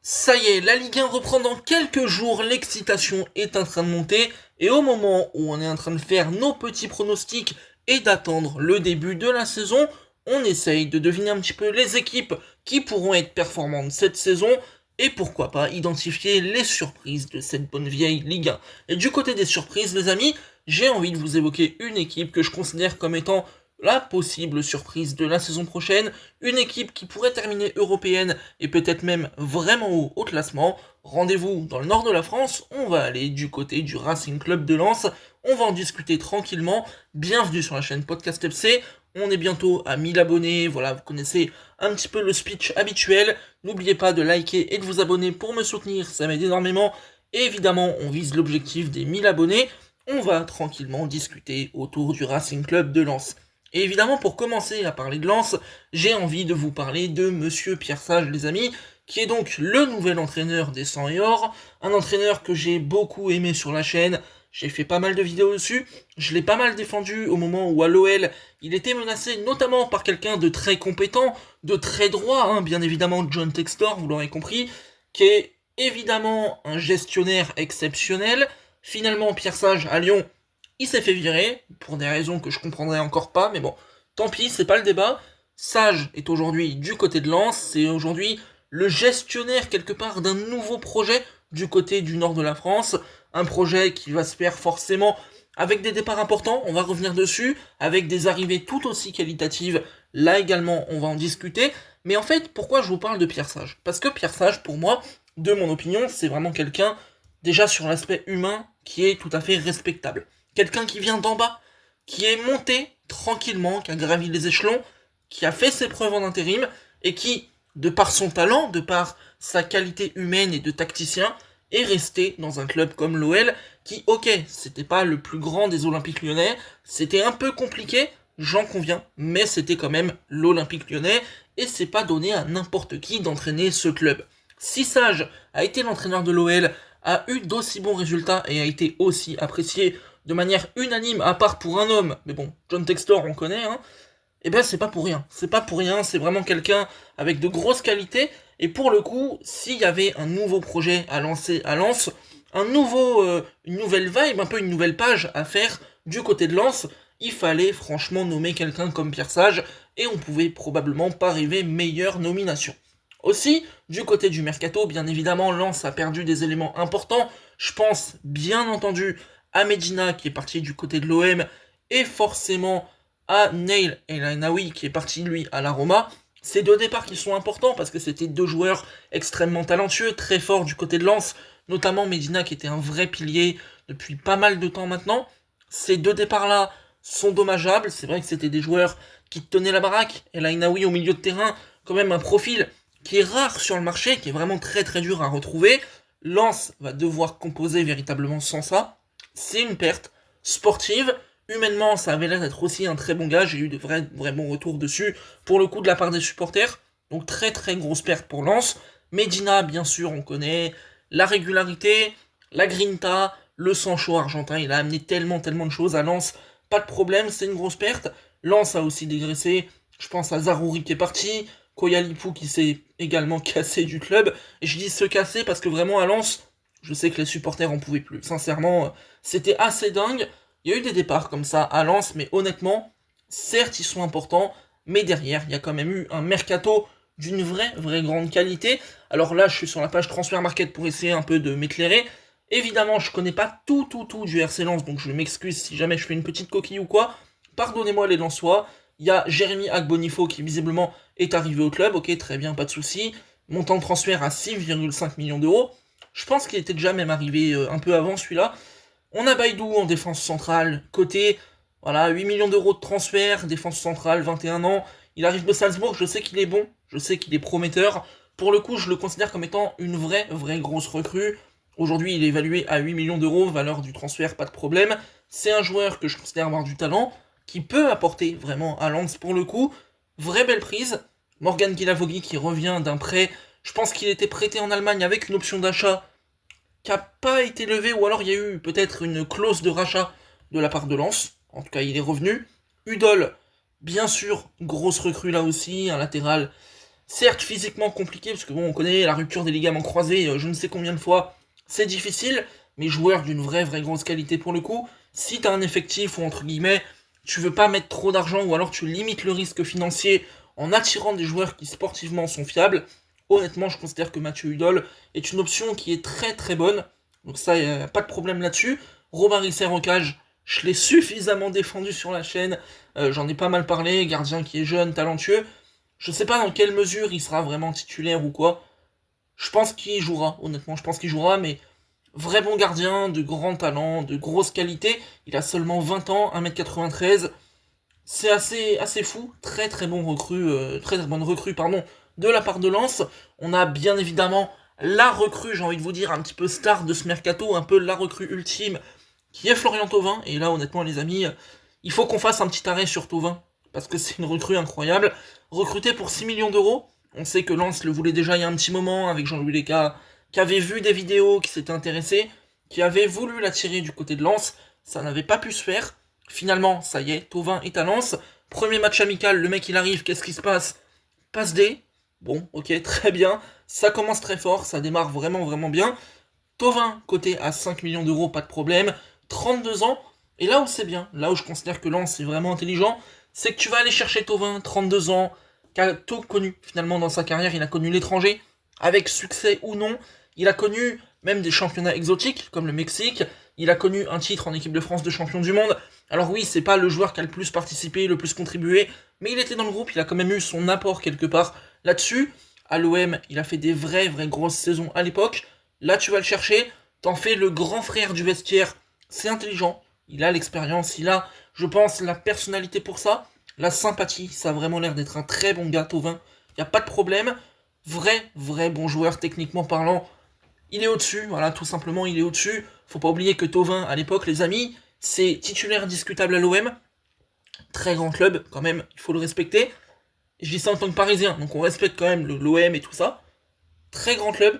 Ça y est, la Ligue 1 reprend dans quelques jours, l'excitation est en train de monter, et au moment où on est en train de faire nos petits pronostics et d'attendre le début de la saison, on essaye de deviner un petit peu les équipes qui pourront être performantes cette saison, et pourquoi pas identifier les surprises de cette bonne vieille Ligue 1. Et du côté des surprises, les amis, j'ai envie de vous évoquer une équipe que je considère comme étant la possible surprise de la saison prochaine, une équipe qui pourrait terminer européenne et peut-être même vraiment haut au classement. Rendez-vous dans le nord de la France, on va aller du côté du Racing Club de Lens, on va en discuter tranquillement. Bienvenue sur la chaîne Podcast FC, on est bientôt à 1000 abonnés, voilà, vous connaissez un petit peu le speech habituel. N'oubliez pas de liker et de vous abonner pour me soutenir, ça m'aide énormément. Et évidemment, on vise l'objectif des 1000 abonnés. On va tranquillement discuter autour du Racing Club de Lens. Et évidemment, pour commencer à parler de Lens, j'ai envie de vous parler de Monsieur Pierre Sage, les amis, qui est donc le nouvel entraîneur des 100 et or, un entraîneur que j'ai beaucoup aimé sur la chaîne, j'ai fait pas mal de vidéos dessus, je l'ai pas mal défendu au moment où à l'OL, il était menacé notamment par quelqu'un de très compétent, de très droit, bien évidemment John Textor, vous l'aurez compris, qui est évidemment un gestionnaire exceptionnel. Finalement, Pierre Sage à Lyon, il s'est fait virer, pour des raisons que je comprendrai encore pas, mais bon, tant pis, c'est pas le débat. Sage est aujourd'hui du côté de Lens, c'est aujourd'hui le gestionnaire quelque part d'un nouveau projet du côté du nord de la France, un projet qui va se faire forcément avec des départs importants, on va revenir dessus, avec des arrivées tout aussi qualitatives, là également on va en discuter, mais en fait pourquoi je vous parle de Pierre Sage? Parce que Pierre Sage, pour moi, de mon opinion, c'est vraiment quelqu'un, déjà sur l'aspect humain, qui est tout à fait respectable. Quelqu'un qui vient d'en bas, qui est monté tranquillement, qui a gravi les échelons, qui a fait ses preuves en intérim, et qui, de par son talent, de par sa qualité humaine et de tacticien, est resté dans un club comme l'OL, qui, ok, c'était pas le plus grand des Olympiques Lyonnais, c'était un peu compliqué, j'en conviens, mais c'était quand même l'Olympique Lyonnais, et c'est pas donné à n'importe qui d'entraîner ce club. Si Sage a été l'entraîneur de l'OL, a eu d'aussi bons résultats et a été aussi apprécié de manière unanime, à part pour un homme, mais bon, John Textor, on connaît, et ben c'est pas pour rien. C'est pas pour rien, c'est vraiment quelqu'un avec de grosses qualités, et pour le coup, s'il y avait un nouveau projet à lancer à Lens, une nouvelle vibe, un peu une nouvelle page à faire du côté de Lens, il fallait franchement nommer quelqu'un comme Pierre Sage, et on pouvait probablement pas rêver meilleure nomination. Aussi, du côté du mercato, bien évidemment, Lens a perdu des éléments importants. Je pense, bien entendu, à Medina qui est parti du côté de l'OM et forcément à Neil El-Ainaoui qui est parti lui à la Roma. Ces deux départs qui sont importants parce que c'était deux joueurs extrêmement talentueux, très forts du côté de Lens, notamment Medina qui était un vrai pilier depuis pas mal de temps maintenant. Ces deux départs-là sont dommageables, c'est vrai que c'était des joueurs qui tenaient la baraque. El-Ainaoui au milieu de terrain, quand même un profil qui est rare sur le marché, qui est vraiment très très dur à retrouver. Lens va devoir composer véritablement sans ça. C'est une perte sportive. Humainement, ça avait l'air d'être aussi un très bon gars. J'ai eu de vrais bons retours dessus, pour le coup, de la part des supporters. Donc très très grosse perte pour Lens. Medina, bien sûr, on connaît la régularité, la grinta, le sang chaud argentin. Il a amené tellement de choses à Lens. Pas de problème, c'est une grosse perte. Lens a aussi dégraissé. Je pense à Zarouri qui est parti, Koyalipou qui s'est également cassé du club. Et je dis se casser parce que vraiment à Lens, je sais que les supporters en pouvaient plus. Sincèrement, c'était assez dingue. Il y a eu des départs comme ça à Lens, mais honnêtement, certes ils sont importants, mais derrière, il y a quand même eu un mercato d'une vraie grande qualité. Alors là, je suis sur la page Transfer Market pour essayer un peu de m'éclairer. Évidemment, je connais pas tout du RC Lens, donc je m'excuse si jamais je fais une petite coquille ou quoi. Pardonnez-moi les Lensois. Il y a Jérémy Agbonifo qui visiblement est arrivé au club, ok, très bien, pas de souci. Montant de transfert à 6,5 millions d'euros. Je pense qu'il était déjà même arrivé un peu avant celui-là. On a Baïdou en défense centrale, côté, voilà, 8 millions d'euros de transfert, défense centrale, 21 ans. Il arrive de Salzbourg, je sais qu'il est bon, je sais qu'il est prometteur. Pour le coup, je le considère comme étant une vraie grosse recrue. Aujourd'hui, il est évalué à 8 millions d'euros, valeur du transfert, pas de problème. C'est un joueur que je considère avoir du talent, qui peut apporter vraiment à Lens pour le coup. Vraie belle prise. Morgan Guilavogui qui revient d'un prêt. Je pense qu'il était prêté en Allemagne avec une option d'achat qui n'a pas été levée, ou alors il y a eu peut-être une clause de rachat de la part de Lens. En tout cas, il est revenu. Udol, bien sûr, grosse recrue là aussi, un latéral Certes, physiquement compliqué, parce que bon, on connaît la rupture des ligaments croisés, je ne sais combien de fois, c'est difficile, mais joueur d'une vraie grosse qualité pour le coup. Si t'as un effectif, ou entre guillemets, tu veux pas mettre trop d'argent, ou alors tu limites le risque financier en attirant des joueurs qui sportivement sont fiables, honnêtement, je considère que Mathieu Hudol est une option qui est très bonne. Donc ça, y a pas de problème là-dessus. Robin Risser-Rocage, je l'ai suffisamment défendu sur la chaîne, j'en ai pas mal parlé, gardien qui est jeune, talentueux. Je sais pas dans quelle mesure il sera vraiment titulaire ou quoi. Je pense qu'il jouera, honnêtement, je pense qu'il jouera, mais vrai bon gardien, de grand talent, de grosse qualité. Il a seulement 20 ans, 1m93. C'est assez fou. Très bon recrue, très bonne recrue, pardon, de la part de Lens. On a bien évidemment la recrue, j'ai envie de vous dire, un petit peu star de ce mercato, un peu la recrue ultime, qui est Florian Thauvin. Et là, honnêtement, les amis, il faut qu'on fasse un petit arrêt sur Thauvin, parce que c'est une recrue incroyable. Recruté pour 6 millions d'euros. On sait que Lens le voulait déjà il y a un petit moment, avec Jean-Louis Léca, qui avait vu des vidéos, qui s'était intéressé, qui avait voulu l'attirer du côté de Lens. Ça n'avait pas pu se faire. Finalement, ça y est, Thauvin est à Lens. Premier match amical, le mec il arrive, qu'est-ce qui se passe? Passe D. Bon, ok, très bien. Ça commence très fort, ça démarre vraiment bien. Thauvin, côté à 5 millions d'euros, pas de problème. 32 ans. Et là où c'est bien, là où je considère que Lens est vraiment intelligent, c'est que tu vas aller chercher Thauvin, 32 ans, qui a tout connu finalement dans sa carrière. Il a connu l'étranger, avec succès ou non. Il a connu même des championnats exotiques, comme le Mexique. Il a connu un titre en équipe de France de champion du monde. Alors oui, c'est pas le joueur qui a le plus participé, le plus contribué, mais il était dans le groupe, il a quand même eu son apport quelque part là-dessus. À l'OM, il a fait des vraies grosses saisons à l'époque. Là, tu vas le chercher, t'en fais le grand frère du vestiaire. C'est intelligent, il a l'expérience, il a, je pense, la personnalité pour ça. La sympathie, ça a vraiment l'air d'être un très bon gars, Thauvin. Y a pas de problème. Vrai bon joueur, techniquement parlant. Il est au-dessus, voilà, tout simplement, il est au-dessus. Faut pas oublier que Thauvin, à l'époque, les amis, c'est titulaire indiscutable à l'OM. Très grand club, quand même, il faut le respecter. Je dis ça en tant que parisien, donc on respecte quand même l'OM et tout ça. Très grand club.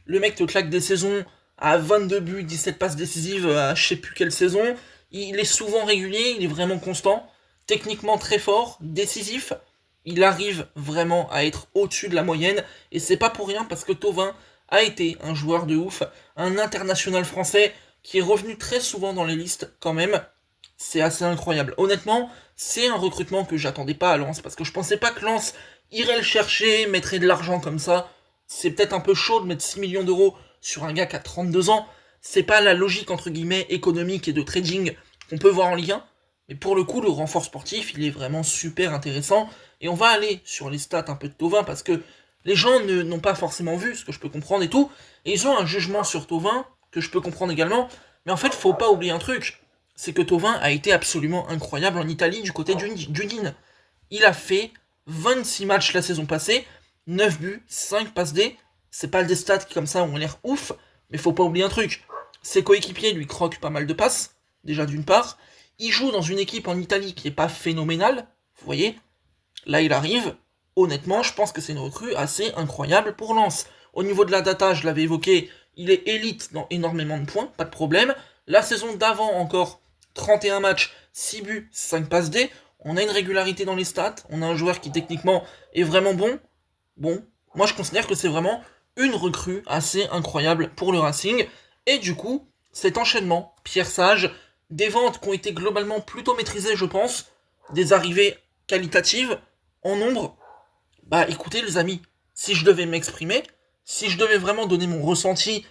Le mec te claque des saisons à 22 buts, 17 passes décisives à je sais plus quelle saison. Il est souvent régulier, il est vraiment constant. Techniquement très fort, décisif. Il arrive vraiment à être au-dessus de la moyenne. Et c'est pas pour rien parce que Thauvin a été un joueur de ouf. Un international français qui est revenu très souvent dans les listes quand même. C'est assez incroyable. Honnêtement, c'est un recrutement que j'attendais pas à Lens, parce que je pensais pas que Lens irait le chercher, mettrait de l'argent comme ça. C'est peut-être un peu chaud de mettre 6 millions d'euros sur un gars qui a 32 ans. C'est pas la logique entre guillemets économique et de trading qu'on peut voir en Ligue 1. Mais pour le coup, le renfort sportif, il est vraiment super intéressant. Et on va aller sur les stats un peu de Thauvin, parce que les gens n'ont pas forcément vu, ce que je peux comprendre et tout. Et ils ont un jugement sur Thauvin, que je peux comprendre également. Mais en fait, faut pas oublier un truc, c'est que Thauvin a été absolument incroyable en Italie du côté d'Udine. Il a fait 26 matchs la saison passée, 9 buts, 5 passes D. C'est pas des stats qui comme ça ont l'air ouf, mais faut pas oublier un truc. Ses coéquipiers lui croquent pas mal de passes, déjà d'une part. Il joue dans une équipe en Italie qui est pas phénoménale, vous voyez. Là il arrive, honnêtement je pense que c'est une recrue assez incroyable pour Lens. Au niveau de la data, je l'avais évoqué, il est élite dans énormément de points, pas de problème. La saison d'avant encore, 31 matchs, 6 buts, 5 passes D. On a une régularité dans les stats. On a un joueur qui techniquement est vraiment bon. Bon, moi je considère que c'est vraiment une recrue assez incroyable pour le Racing. Et du coup, cet enchaînement, Pierre Sage, des ventes qui ont été globalement plutôt maîtrisées, je pense, des arrivées qualitatives, en nombre. Bah écoutez les amis, si je devais m'exprimer, si je devais vraiment donner mon ressenti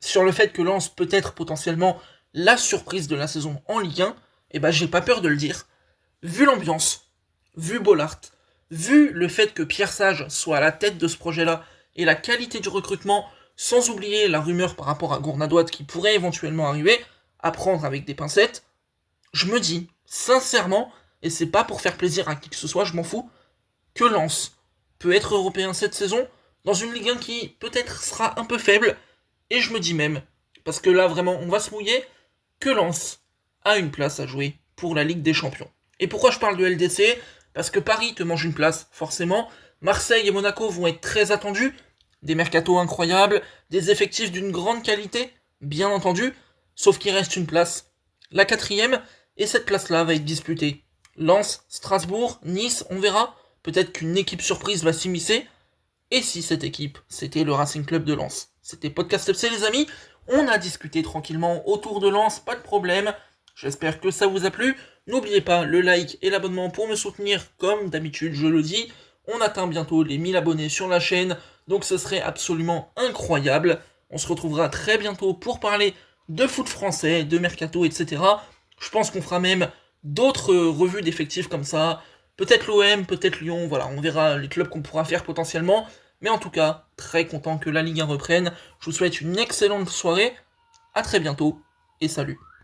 sur le fait que Lens peut être potentiellement la surprise de la saison en Ligue 1, et bah j'ai pas peur de le dire. Vu l'ambiance, vu Bollard, vu le fait que Pierre Sage soit à la tête de ce projet-là, et la qualité du recrutement, sans oublier la rumeur par rapport à Gournadoite qui pourrait éventuellement arriver, à prendre avec des pincettes, je me dis, sincèrement, et c'est pas pour faire plaisir à qui que ce soit, je m'en fous, que Lens peut être européen cette saison, dans une Ligue 1 qui peut-être sera un peu faible, et je me dis même, parce que là vraiment on va se mouiller, que Lens a une place à jouer pour la Ligue des Champions. Et pourquoi je parle de LDC? Parce que Paris te mange une place, forcément. Marseille et Monaco vont être très attendus. Des mercatos incroyables, des effectifs d'une grande qualité, bien entendu. Sauf qu'il reste une place, la 4ème, et cette place-là va être disputée. Lens, Strasbourg, Nice, on verra. Peut-être qu'une équipe surprise va s'immiscer. et si cette équipe, c'était le Racing Club de Lens. C'était Podcast FC les amis, on a discuté tranquillement autour de Lens, pas de problème, j'espère que ça vous a plu. N'oubliez pas le like et l'abonnement pour me soutenir, comme d'habitude je le dis, on atteint bientôt les 1000 abonnés sur la chaîne, donc ce serait absolument incroyable. On se retrouvera très bientôt pour parler de foot français, de mercato, etc. Je pense qu'on fera même d'autres revues d'effectifs comme ça, peut-être l'OM, peut-être Lyon, voilà, on verra les clubs qu'on pourra faire potentiellement. Mais en tout cas, très content que la Ligue 1 reprenne. Je vous souhaite une excellente soirée, à très bientôt, et salut.